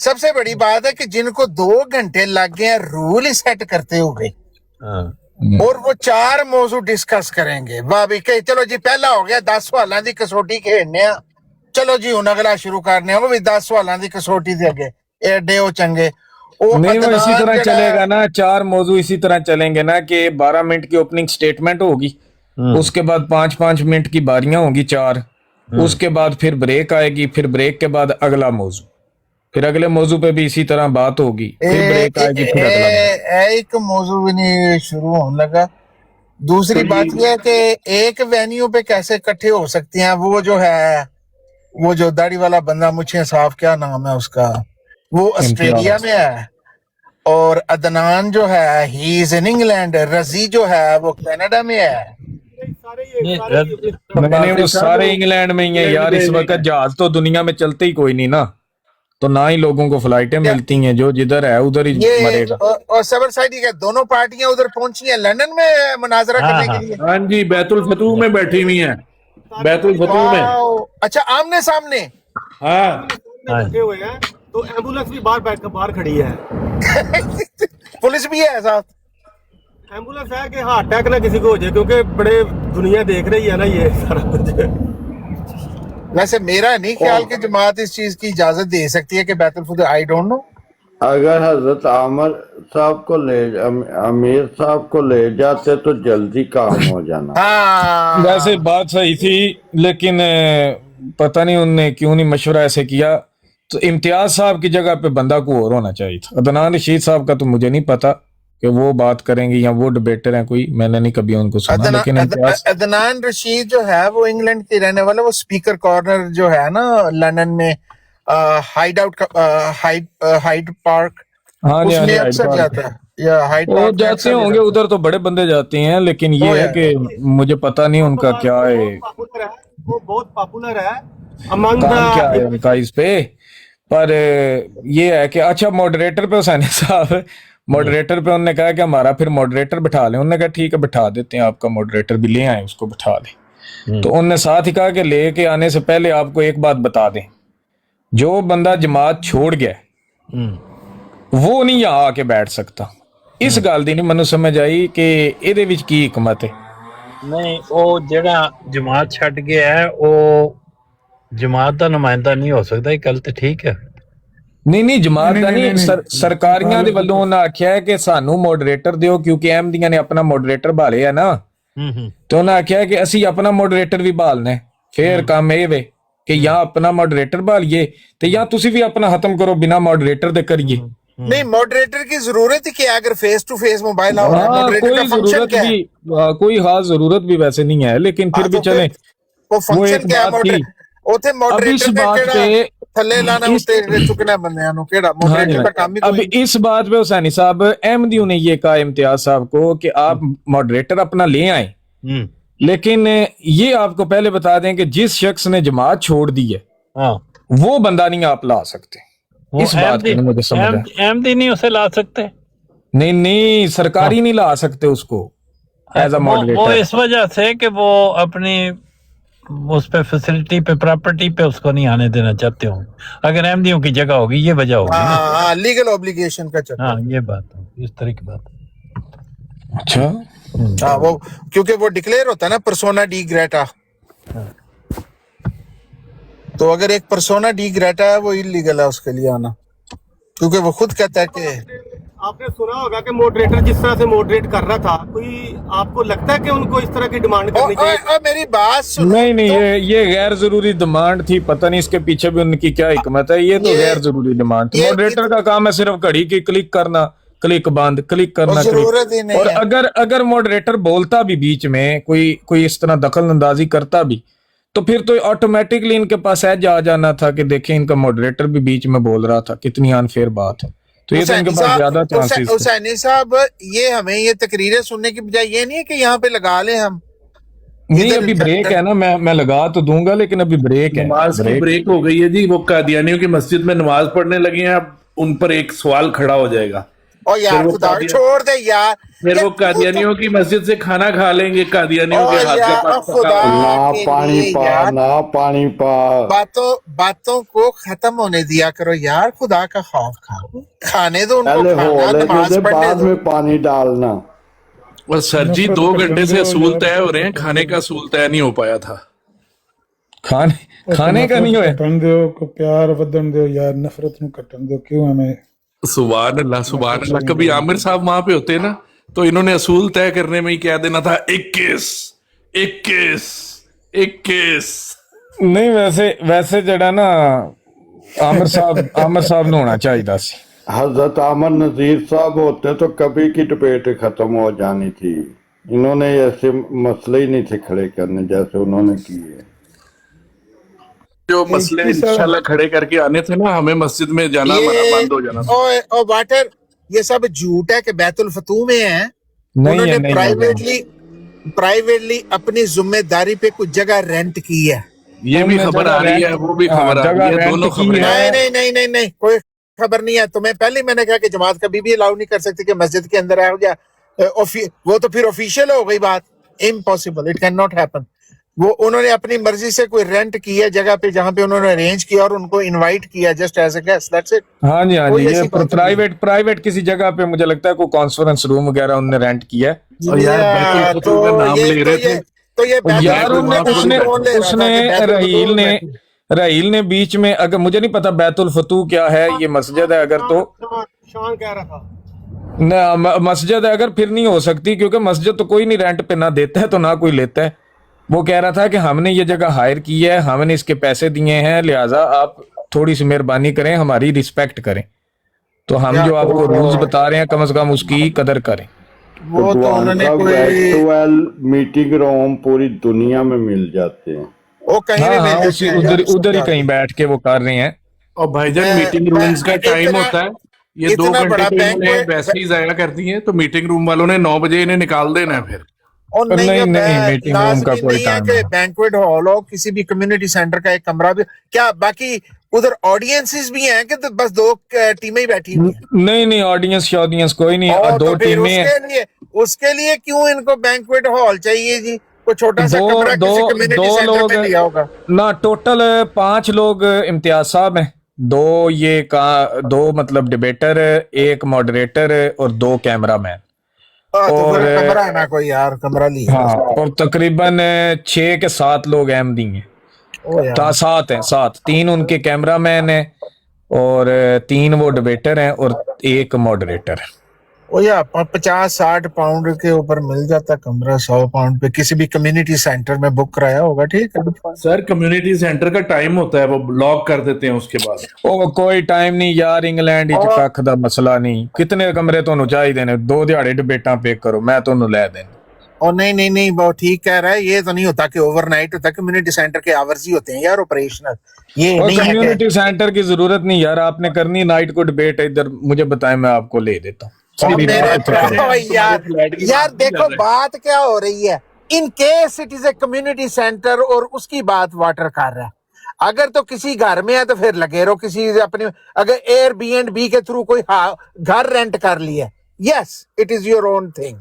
सबसे बड़ी बात है कि जिनको 2 घंटे लग गए हैं रूल ही सेट करते हुए, और वो 4 मौजू डिस्कस करेंगे। भाभी कही चलो जी पहला हो गया 10 सवालों की कसौटी खेलने, चलो जी हुण अगला शुरू करने, वो भी 10 सवालों की कसौटी दे अगे एडे वो चंगे। नहीं वो इसी तरह चलेगा ना, 4 मौजू इसी तरह चलेंगे ना कि 12 मिनट की ओपनिंग स्टेटमेंट होगी, उसके बाद 5-5 मिनट की बारियां होंगी 4, उसके बाद फिर ब्रेक आएगी, फिर ब्रेक के बाद अगला मौजू, फिर अगले मौजू पे भी इसी तरह बात होगी, फिर ब्रेक आएगी, फिर अगला। एक मौजू भी नहीं शुरू होने लगा। दूसरी बात यह है कि एक वेन्यू पे कैसे इकट्ठे हो सकते हैं, वो जो है वो जो दाढ़ी वाला बंदा मुझे साफ, क्या नाम है उसका, वो ऑस्ट्रेलिया में है, और अदनान जो है ही इज इन इंग्लैंड, रजी जो है वो कनाडा में है। मैंने वो सारे इंग्लैंड में ही है यार, इस वक्त जहाज तो दुनिया में चलते ही कोई नहीं ना, तो ना ही लोगों को फ्लाइटें मिलती हैं, जो जिधर है उधर ही मरेगा। और सबर साइड के दोनों पार्टियां उधर पहुंची हैं लंदन में मुनाजरा करने के लिए। हाँ जी, बैतुल फतूह में बैठी हुई हैं, बैतुल फतूह में। अच्छा आमने सामने। हाँ बैठे हुए हैं, तो एम्बुलेंस भी बाहर खड़ी है। पुलिस भी है साथ। एम्बुलेंस है कि हार्ट अटैक ना किसी को हो जाए, क्योंकि बड़े दुनिया देख रही है ना ये सारा कुछ। वैसे मेरा नहीं ख्याल कि जमात इस चीज की इजाजत दे सकती है कि बैतुल फतूह, आई डोंट नो। अगर हजरत आमिर साहब को अमीर साहब को ले जाते तो जल्दी काम हो जाना। हाँ वैसे बात सही थी, लेकिन पता नहीं उनने क्यों नहीं मशवरा ऐसे किया। तो इम्तियाज साहब की जगह पे बंदा को और होना चाहिए था। अदनान रशीद साहब का तो मुझे नहीं पता कि वो बात करेंगे या वो डिबेटर हैं कोई, मैंने नहीं कभी उनको सुना। लेकिन अदनान रशीद जो है वो इंग्लैंड के रहने वाला, वो स्पीकर कॉर्नर जो है ना लंदन में, हाइड पार्क, हाँ उसमें अक्सर जाता है, या हाइड वो जाते होंगे उधर, तो बड़े बंदे जाते हैं, लेकिन ये है कि मुझे पता नहीं उनका क्या है, वो बहुत पॉपुलर है काम क्या है उनका इस पे। पर ये है कि अच्छा मॉडरेटर पे हुसैनी साहब, मॉडरेटर पे उन्होंने कहा कि हमारा फिर मॉडरेटर बिठा लें। उन्होंने कहा ठीक है बिठा देते हैं, आपका मॉडरेटर भी ले आए, उसको बिठा लें। तो उन्होंने साथ ही कहा कि लेके आने से पहले आपको एक बात बता दें, जो बंदा जमात छोड़ गया वो नहीं यहाँ आके बैठ सकता। इस गल दी नहीं मैनू समझ आई कि ਇਹਦੇ ਵਿੱਚ ਕੀ हिकमत है। नहीं वो ਜਿਹੜਾ जमात ਛੱਡ गया है वो जमात ਦਾ ਨੁਮਾਇੰਦਾ नहीं हो सकता, ये गल तो ठीक है। नहीं जमात का नहीं, सरकारियां दे ਵੱਲੋਂ ਉਹਨਾਂ ਆਖਿਆ ਹੈ ਕਿ ਸਾਨੂੰ ਮੋਡਰੇਟਰ ਦਿਓ, ਕਿਉਂਕਿ ਅਹਿਮਦੀਆਂ ਨੇ ਆਪਣਾ ਮੋਡਰੇਟਰ ਭਾਲੇ ਹੈ ਨਾ, ਤੇ ਉਹਨਾਂ ਆਖਿਆ ਕਿ ਅਸੀਂ ਆਪਣਾ ਮੋਡਰੇਟਰ ਵੀ ਭਾਲਣਾ ਹੈ। ਫਿਰ ਕੰਮ ਇਹ ਵੇ ਕਿ ਜਾਂ ਆਪਣਾ ਮੋਡਰੇਟਰ ਭਾਲੀਏ ਤੇ ਜਾਂ ਤੁਸੀਂ ਵੀ ਆਪਣਾ ਖਤਮ ਕਰੋ ਬਿਨਾ ਮੋਡਰੇਟਰ ਦੇ करिए। नहीं मॉडरेटर की जरूरत ही क्या है, अगर फेस टू फेस मोबाइल हो रहा है, मॉडरेटर का फंक्शन क्या है? कोई खास जरूरत भी वैसे नहीं है, लेकिन फिर भी चले वो फंक्शन क्या है मॉडरेटर, मॉडरेटर पे थल्ले लाना उते चुकना बंदे नु केड़ा मॉडरेटर का काम ही अब इस बात पे हुसैनी साहब अहमदियों ने ये कहा इम्तियाज साहब को कि आप मॉडरेटर अपना ले आए, लेकिन ये आपको पहले बता दें कि जिस शख्स ने जमात छोड़ दी है वो बंदा नहीं आप ला सकते। इस बात को मुझे समझ अहमदी नहीं उसे ला सकते, नहीं सरकारी नहीं ला सकते उसको एज अ मॉडरेटर। वो इस वजह से कि वो अपनी उस पे फैसिलिटी पे प्रॉपर्टी पे उसको नहीं आने देना चाहते हो। अगर अहमदियों की जगह होगी ये वजह होगी, लीगल ऑब्लिगेशन का चक्कर। हाँ ये बात हो, इस तरह की बात। अच्छा हाँ वो क्योंकि वो डिक्लेयर होता है ना पर्सोना डी ग्रेटा, तो अगर एक पर्सोना डी ग्रेटा है वो इलीगल है उसके लिए आना, क्योंकि वो खुद कहता है कि आपने सुना होगा कि मॉडरेटर जिस तरह से मॉडरेट कर रहा था, कोई आपको लगता है कि उनको इस तरह की डिमांड करनी चाहिए? मेरी बात सुनो। नहीं ये गैर जरूरी डिमांड थी, पता नहीं इसके पीछे भी उनकी क्या हिकमत है। ये तो गैर जरूरी डिमांड थी। मॉडरेटर का काम है सिर्फ घड़ी की क्लिक करना, क्लिक बंद, क्लिक करना, क्लिक। और अगर मॉडरेटर बोलता भी बीच में कोई इस तरह दखल अंदाजी करता भी, तो फिर तो ऑटोमेटिकली इनके पास ऐज आ जाना था कि देखें इनका मॉडरेटर भी बीच में बोल रहा था, कितनी अनफेयर बात है। तो ये तो इनके पास ज्यादा चांसेस। हुसैनी साहब ये हमें ये तकरीरें सुनने की बजाय ये नहीं है कि यहाँ पे लगा ले हम, नहीं अभी ब्रेक है ना, मैं लगा तो दूंगा लेकिन अभी ब्रेक है, नमाज की ब्रेक हो गई है जी। वो कादियानियों की मस्जिद में नमाज पढ़ने लगे हैं, अब उन पर एक सवाल खड़ा हो जाएगा। और यार खुदा छोड़ दे यार, फिर वो कादियानियों की मस्जिद से खाना खा लेंगे, कादियानियों के हाथ का पका खुदा हुआ। ना के पानी लिए पा, यार, ना पानी पा। बातों को खत्म होने दिया करो यार, खुदा का खौफ खाओ, खाने दो उनको पहले हो खाना, लेने नमाज दे, पढ़ने बाद दो। में पानी डालना। और सर जी 2 घंटे से असूल तय हो रहे हैं, खाने का असूल तय नहीं हो पाया था। खाने का नहीं होया। घटन दो को प्यार वधन दो यार, नफरत नु घटन दो। क्यों हमें सुभान अल्लाह, सुभान अल्लाह। कभी आमिर साहब वहां पे होते ना तो इन्होंने असूल तय करने में ही क्या देना था, 21 21 21। नहीं वैसे जड़ा ना आमिर साहब ਨੂੰ होना चाहिए सी। हजरत आमर नजीर साहब होते तो कभी की डिबेट खत्म हो जानी थी। इन्होंने ऐसे मसले ही नहीं थे खड़े करने जैसे उन्होंने किए। जो मसले इंशाल्लाह खड़े करके आने थे ना, हमें मस्जिद में जाना हमारा ये बंद हो जाना था। ओ वाटर, ये सब झूठ है कि बैतुल फतू में है। नहीं उन्होंने है, नहीं है। प्राइवेटली अपनी जिम्मेदारी पे कुछ जगह रेंट की है। ये भी हमने खबर जगह आ रही है, रेंट- वो भी हाँ, खबर आ जगह रही है, रेंट दोनों की खबरें। है। नहीं, कोई खबर नहीं है। तुम्हें पहले ही मैंने कहा कि जमात कभी भी अलाउ नहीं कर सकती कि मस्जिद के अंदर आओ या वो तो फिर ऑफिशियल हो गई बात। Impossible, it can not happen. वो उन्होंने अपनी मर्जी से कोई रेंट की है जगह पे जहां पे उन्होंने अरेंज किया और उनको इनवाइट किया just as a guest, that's it. हाँ जी कोई ये ऐसी बात नहीं प्राइवेट किसी जगह पे मुझे लगता है कोई कॉन्फ्रेंस रूम वगैरह उन्होंने रेंट किया है। और यार बैतुल फतू का नाम ले रहे थे। तो ये बैतुल यार फतू में उसने कौन ले रहा था उसने कि बैतुल फतू में बैठे? रहील ने बीच में, अगर मुझे नहीं पता बैतुल फतू क्या है, ये मस्जिद है अगर तो शान कह रहा था ना, मस्जिद है अगर फिर नहीं हो सकती, क्योंकि मस्जिद तो कोई नहीं रेंट पे ना देता है तो ना कोई लेता है। वो कह रहा था कि हमने ये जगह हायर की है, हमने इसके पैसे दिए हैं, लिहाजा आप थोड़ी सी मेहरबानी करें, हमारी रिस्पेक्ट करें। तो हम जो आपको रूल्स बता रहे हैं कम से कम उसकी कदर करें। वो तो भगवान उन्होंने साहब कोई एक्चुअल मीटिंग रूम पूरी दुनिया में मिल जाते हैं। वो कहीं भी हाँ मिल उसी जाते हैं यार, उधर ही कहीं बैठ के वो कर रहे हैं। और भाईजान मीटिंग रूम्स का टाइम इतना- होता है, ये 2 इतना घंटे बड़ा तो इन्होंने banquet- वैसे ही जाया कर दिए, तो मीटिंग रूम वालों ने 9 बजे इन्हें निकाल देना है फिर। और नहीं, है, मीटिंग रूम का लाजमी कोई नहीं है टाइम कि नहीं। बैंक्वेट हॉल हो, किसी भी कम्युनिटी सेंटर का एक कमरा भी क्या, बाकी उधर ऑडियंसेस भी हैं कि तो बस 2 टीमें ही बैठी हुई हैं। नहीं ऑडियंस कोई नहीं, और 2 तो फिर टीमें हैं। उसके लिए क्यों इनको बैंक्वेट हॉल चाहिए जी? कोई छोटा सा कमरा किसी कम्युनिटी सेंटर पे लिया होगा ना। टोटल 5 लोग इम्तियाज साहब हैं, 2 मतलब डिबेटर, 1 मॉडरेटर और 2 कैमरामैन। तो फिर और- कमरा है ना कोई यार, कमरा लिया हाँ, और तकरीबन 6 के 7 लोग अहमदी हैं। ओ यार। 7 हैं, 7, 3 उनके कैमरामैन हैं और 3 वो डिबेटर हैं और 1 मॉडरेटर है। ओ यार 50-60 पाउंड के ऊपर मिल जाता कमरा, 100 पाउंड पे किसी भी कम्युनिटी सेंटर में बुक कराया होगा, ठीक है। सर कम्युनिटी सेंटर का टाइम होता है, वो लॉक कर देते हैं उसके बाद। ਉਹ ਕੋਈ ਟਾਈਮ ਨਹੀਂ ਯਾਰ, ਇੰਗਲੈਂਡ ਵਿੱਚ ਕੱਖ ਦਾ ਮਸਲਾ ਨਹੀਂ। ਕਿਤਨੇ ਕਮਰੇ ਤੁਹਾਨੂੰ ਚਾਹੀਦੇ ਨੇ? 2 ਦਿਹਾੜੇ ਡਿਬੇਟਾਂ ਪੇ ਕਰੋ, ਮੈਂ ਤੁਹਾਨੂੰ ਲੈ ਦੇਣਾ। और नहीं वो ठीक कह रहा है। ये तो नहीं होता कि ओवरनाइट होता, कम्युनिटी सेंटर के आवर्स ही होते हैं यार ऑपरेशनल। ये और नहीं है कि कम्युनिटी सेंटर की जरूरत नहीं यार, आपने करनी नाइट को डिबेट इधर मुझे बताएं, मैं आपको ले देता हूँ। और सीधी मेरे बात है। ओ यार देखो बात क्या हो रही है। In case it is a community centre और उसकी बात वाटर कर रहा है। अगर तो किसी घर में है तो फिर लगे रहो किसी अपने, अगर एयरबीएनबी के थ्रू कोई घर रेंट कर लिया, yes it is your own thing.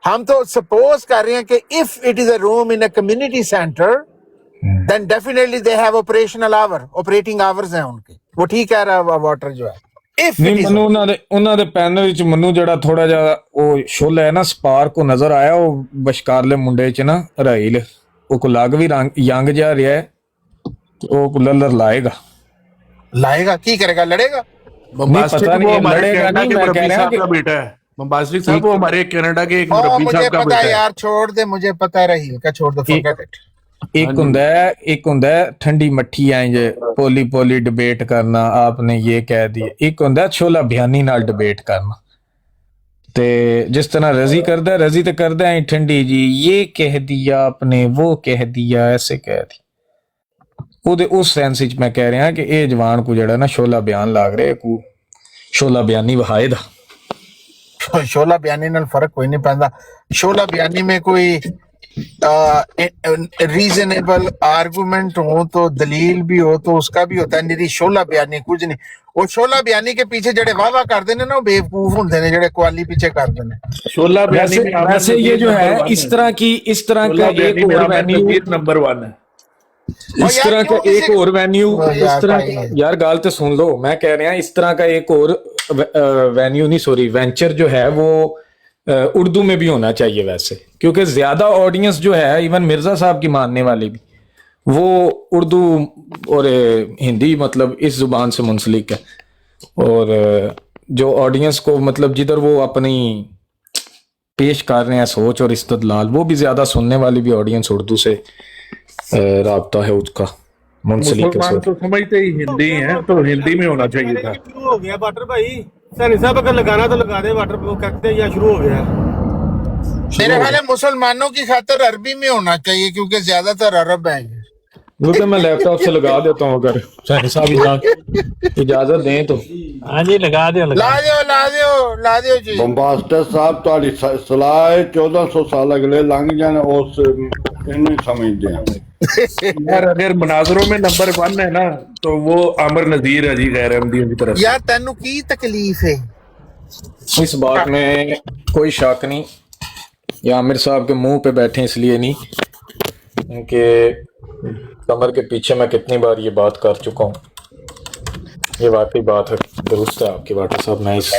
हम तो सपोज कर रहे हैं कि if it is a room in a community centre then definitely they have operating hours हैं उनके। वो ठीक कह रहा है वाटर जो है। इफ नहीं मनु ਉਹਨਾਂ ਦੇ ਪੈਨਲ ਵਿੱਚ ਮੈਨੂੰ ਜਿਹੜਾ ਥੋੜਾ ਜਿਹਾ ਉਹ ਸ਼ੁੱਲ ਹੈ ਨਾ, ਸਪਾਰਕ ਉਹ ਨਜ਼ਰ ਆਇਆ, ਉਹ ਬਸ਼ਕਾਰਲੇ ਮੁੰਡੇ ਚ ਨਾ ਰਾਈਲ, ਉਹ ਕੋ ਲੱਗ ਵੀ ਯੰਗ ਜਾ ਰਿਹਾ ਹੈ, ਉਹ ਕੋ ਲਲਰ लाएगा की करेगा, लड़ेगा। बम्बास्टिक पता नहीं, वो हमारे लड़ेगा कनाडा नहीं, के मैं मुरब्बी कह रहा साहब कि- का बेटा है। बम्बास्टिक साहब वो हमारे कनाडा के एक ओ मुरब्बी मुझे साहब का पता बेटा है है। यार, छोड़ दे, मुझे पता है, रहील का छोड़ दो, फॉरगेट इट। ਇੱਕ ਹੁੰਦਾ ਹੈ ਠੰਡੀ ਮੱਠੀ ਐਂ ਜੇ ਪੋਲੀ ਡਿਬੇਟ ਕਰਨਾ, ਆਪਨੇ ਇਹ ਕਹਿ ਦਿਆ। ਇੱਕ ਹੁੰਦਾ ਛੋਲਾ ਬਿਆਨੀ ਨਾਲ ਡਿਬੇਟ ਕਰਨਾ, ਤੇ ਜਿਸ ਤਰ੍ਹਾਂ रजी तो करदा है ठंडी जी, ये कह दिया आपने, वो कह दिया, ऐसे कह दी। ਉਹਦੇ ਉਸ ਸੈਂਸ ਵਿੱਚ ਮੈਂ ਕਹਿ ਰਿਹਾ ਕਿ ਇਹ ਜਵਾਨ ਕੋ ਜਿਹੜਾ ਨਾ ਸ਼ੋਲਾ ਬਿਆਨ ਲੱਗ ਰਿਹਾ, ਕੋ ਸ਼ੋਲਾ ਬਿਆਨੀ ਵਹਾਏ ਦਾ। शोला बयानी नाल फर्क कोई नहीं पैंदा। शोला बयानी में कोई रीजनेबल आर्गुमेंट हो तो दलील भी हो तो उसका भी होता है, निरी शोला बयानी कुछ नहीं। वो शोला बयानी के पीछे जड़े वाह वाह करते ने ना, वो बेवकूफ होंगे ने जड़े कवाली पीछे करते ने। शोला बयानी वैसे में आमिर वैसे ये नज़ीर जो है नंबर 1 इस तरह का शोला एक बयानी में और आमिर वेन्यू, नज़ीर नंबर 1 है। इस तरह का एक और वेन्यू, इस तरह का यार गाल तो सुन लो, मैं कह रहा इस तरह का एक और वेन्यू नहीं सॉरी वेंचर जो है वो उर्दू में भी होना चाहिए वैसे, क्योंकि ज्यादा ऑडियंस जो है इवन मिर्जा साहब की मानने वाली भी वो उर्दू और हिंदी मतलब इस जुबान से मुंसलिक है, और जो ऑडियंस को मतलब जिधर वो अपनी पेश कर रहे हैं सोच और इस्तदलाल, वो भी ज्यादा सुनने वाली भी ऑडियंस उर्दू से राब्ता है उसका मुंसलिक है। मुसलमान तो समझते ही हिंदी है, तो हिंदी में होना चाहिए था। शुरू हो गया वाटर भाई, सैनी साहब अगर लगाना तो लगा दे वाटर, वो कहते हैं या शुरू हो गया। मेरे ख्याल है मुसलमानों की खातिर अरबी में होना चाहिए क्योंकि ज्यादातर अरब हैं। वो तो मैं लैपटॉप से लगा देता हूँ अगर सैनी साहब इजाजत दें तो। हाँ जी लगा दो ला दियो जी। ਬੰਬਾਸਟਰ ਸਾਹਿਬ ਤੁਹਾਡੀ ਸਲਾਹ ਹੈ 1400 साल अगले लंघ जाने उस ਇਹਨੂੰ ਹੀ ਸਮਝਦੇ ਆ। यार अगर मुनाजरों में नंबर 1 है ना तो वो आमिर नज़ीर है जी, गैर अहमदियों की तरफ। यार तेनू की तकलीफ है? इस बात में कोई शक नहीं, ये आमिर साहब के मुंह पे बैठे इसलिए नहीं, उनके कमर के पीछे मैं कितनी बार ये बात कर चुका हूँ। ये वाकई बात है, दुरुस्त है आपकी बात साहब, मैं इस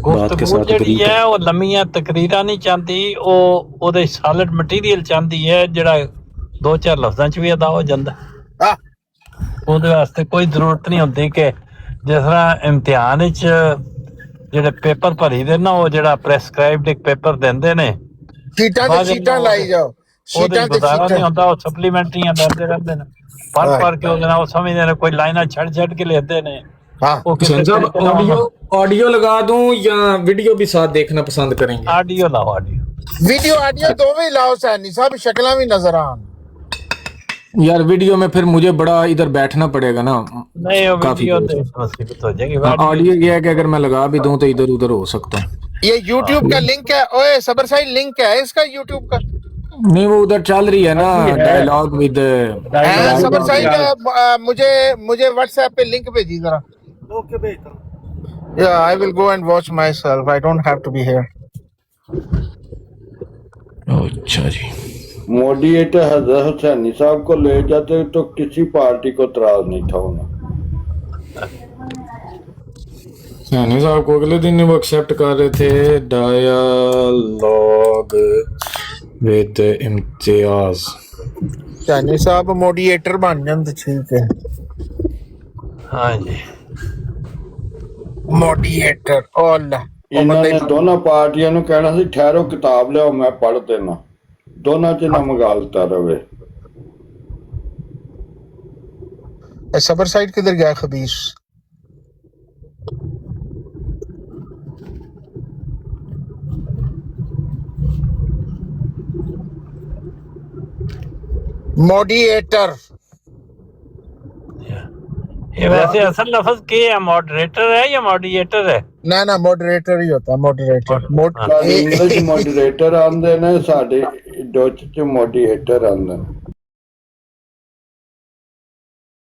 बात के साथ ਜਿਹੜੀ ਹੈ ਉਹ ਲੰਮੀਆਂ ਤਕਰੀਰਾਂ ਨਹੀਂ ਚਾਹੁੰਦੀ, ਉਹ ਉਹਦੇ ਸਾਲਿਡ ਮਟੀਰੀਅਲ ਚਾਹੁੰਦੀ ਹੈ ਜਿਹੜਾ 2-4 ਲਫ਼ਜ਼ਾਂ ਚ ਵੀ ਅਦਾ ਹੋ ਜਾਂਦਾ। ਉਹਦੇ ਵਾਸਤੇ ਕੋਈ ਜ਼ਰੂਰਤ ਨਹੀਂ ਹੁੰਦੀ ਕਿ ਜਿਸ ਤਰ੍ਹਾਂ ਇਮਤਿਹਾਨ ਵਿੱਚ ਜਿਹੜੇ ਪੇਪਰ ਭਰੀ ਦੇ ਨਾ, ਉਹ ਜਿਹੜਾ ਪ੍ਰੈਸਕ੍ਰਾਈਬਡ ਇੱਕ ਪੇਪਰ ਦਿੰਦੇ ਨੇ, ਸ਼ੀਟਾਂ ਲਾਈ ਜਾਓ, ਉਹਦੇ ਗੁਜ਼ਾਰਾ ਨਹੀਂ ਹੁੰਦਾ, ਉਹ ਸਪਲੀਮੈਂਟਰੀਆਂ ਦਿੰਦੇ ਰਹਿੰਦੇ ਨੇ, ਪੜ੍ਹ ਕੇ ਉਹਦੇ ਨਾਲ ਉਹ ਸਮਝਦੇ ਨੇ, ਕੋਈ ਲਾਈਨਾਂ ਛੱਡ ਕੇ लेते ਨੇ। ऑडियो लगा दूं या वीडियो भी साथ देखना पसंद करेंगे? ऑडियो लाओ, वीडियो दोवें लाओ सैनी साहब, शक्लां भी नजर आन। यार वीडियो में फिर मुझे बड़ा इधर बैठना पड़ेगा ना, नहीं वो वीडियो तो मुसीबत हो जाएगी। ऑडियो ये है कि अगर मैं लगा भी दूं तो इधर उधर हो सकता है। ये YouTube का लिंक है, ओए सबर साइड लिंक है इसका YouTube का। नहीं वो उधर चल रही है ना डायलॉग विद सबर साइड, मुझे WhatsApp पे लिंक भेजी जरा। ओके भेजता हूं। Yeah, I will go and watch myself. I don't have to be here. अच्छा जी। मॉडरेटर हजरत हुसैनी साहब को ले जाते तो किसी पार्टी को इतराज नहीं था उन्हें। सैनी साहब को अगले दिन वो एक्सेप्ट कर रहे थे डायलॉग विद इम्तियाज। सैनी साहब मॉडरेटर बन जाते, ठीक है। हाँ जी मॉडरेटर इन्होंने दोनों पार्टियों ਨੂੰ ਕਹਿਣਾ ਸੀ ਠਹਿਰੋ ਕਿਤਾਬ ਲਿਆਓ ਮੈਂ ਪੜ੍ਹ ਦੇਣਾ, ਦੋਨਾਂ ਚ ਨਾ ਮਗਾਲਤਾ ਰਵੇ। सबर साइड किधर गया खबीस? मॉडरेटर ये वैसे असल लफ्ज क्या है? मॉडरेटर है या मॉडरेटर है? ना मॉडरेटर ही होता है, मॉडरेटर। इंग्लिश मॉडरेटर आंदे ने, साडे डच च मॉडरेटर आंदे ने।